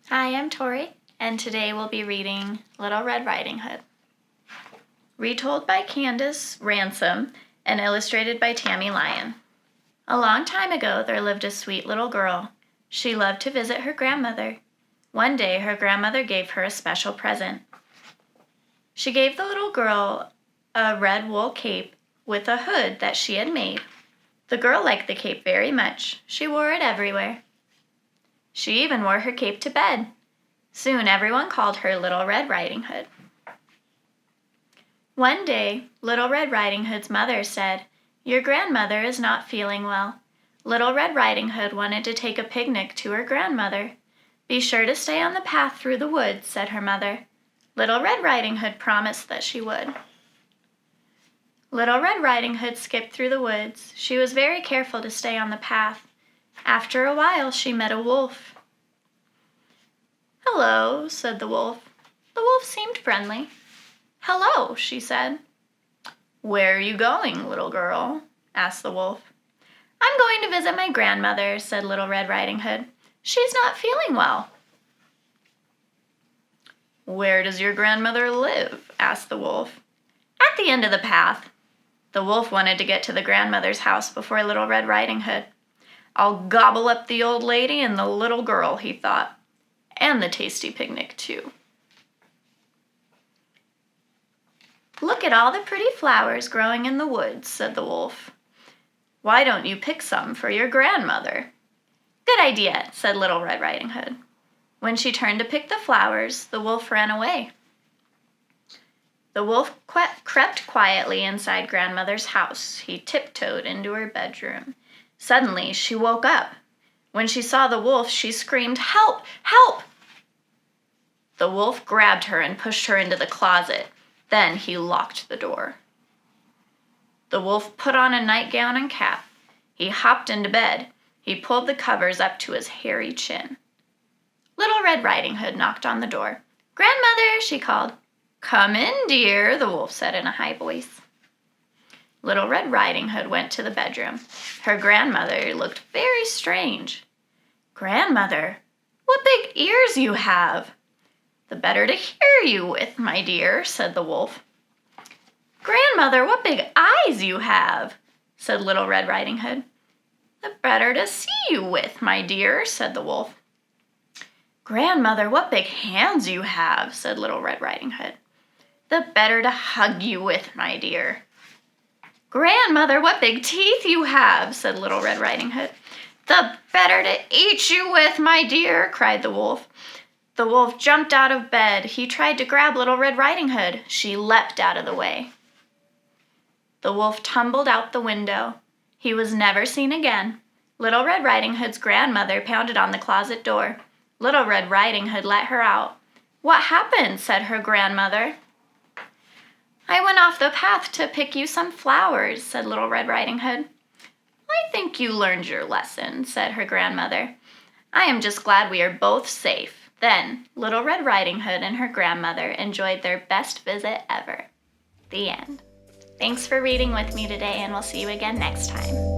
Hi, I'm Tori, and today we'll be reading Little Red Riding Hood. Retold by Candice, Ransom, and illustrated by Tammie, Lyon. A long time ago, there lived a sweet little girl. She loved to visit her grandmother. One day, her grandmother gave her a special present. She gave the little girl a red wool cape with a hood that she had made. The girl liked the cape very much. She wore it everywhere. She even wore her cape to bed. Soon everyone called her Little Red Riding Hood. One day, Little Red Riding Hood's mother said, "Your grandmother is not feeling well." Little Red Riding Hood wanted to take a picnic to her grandmother. "Be sure to stay on the path through the woods," said her mother. Little Red Riding Hood promised that she would. Little Red Riding Hood skipped through the woods. She was very careful to stay on the path. After a while, she met a wolf. "Hello," said the wolf. The wolf seemed friendly. "Hello," she said. "Where are you going, little girl?" asked the wolf. "I'm going to visit my grandmother," said Little Red Riding Hood. "She's not feeling well." "Where does your grandmother live?" asked the wolf. "At the end of the path." The wolf wanted to get to the grandmother's house before Little Red Riding Hood. "I'll gobble up the old lady and the little girl," he thought. "And the tasty picnic, too." "Look at all the pretty flowers growing in the woods," said the wolf. "Why don't you pick some for your grandmother?" "Good idea," said Little Red Riding Hood. When she turned to pick the flowers, the wolf ran away. The wolf crept quietly inside grandmother's house. He tiptoed into her bedroom. Suddenly, she woke up. When she saw the wolf, she screamed, "Help! Help!" The wolf grabbed her and pushed her into the closet. Then he locked the door. The wolf put on a nightgown and cap. He hopped into bed. He pulled the covers up to his hairy chin. Little Red Riding Hood knocked on the door. "Grandmother," she called. "Come in, dear," the wolf said in a high voice. Little Red Riding Hood went to the bedroom. Her grandmother looked very strange. "Grandmother, what big ears you have!" "The better to hear you with, my dear," said the wolf. "Grandmother, what big eyes you have!" said Little Red Riding Hood. "The better to see you with, my dear," said the wolf. "Grandmother, what big hands you have!" said Little Red Riding Hood. "The better to hug you with, my dear." "Grandmother, what big teeth you have!" said Little Red Riding Hood. "The better to eat you with, my dear," cried the wolf. The wolf jumped out of bed. He tried to grab Little Red Riding Hood. She leapt out of the way. The wolf tumbled out the window. He was never seen again. Little Red Riding Hood's grandmother pounded on the closet door. Little Red Riding Hood let her out. "What happened?" said her grandmother. "I went off the path to pick you some flowers," said Little Red Riding Hood. "I think you learned your lesson," said her grandmother. "I am just glad we are both safe." Then Little Red Riding Hood and her grandmother enjoyed their best visit ever. The end. Thanks for reading with me today, and we'll see you again next time.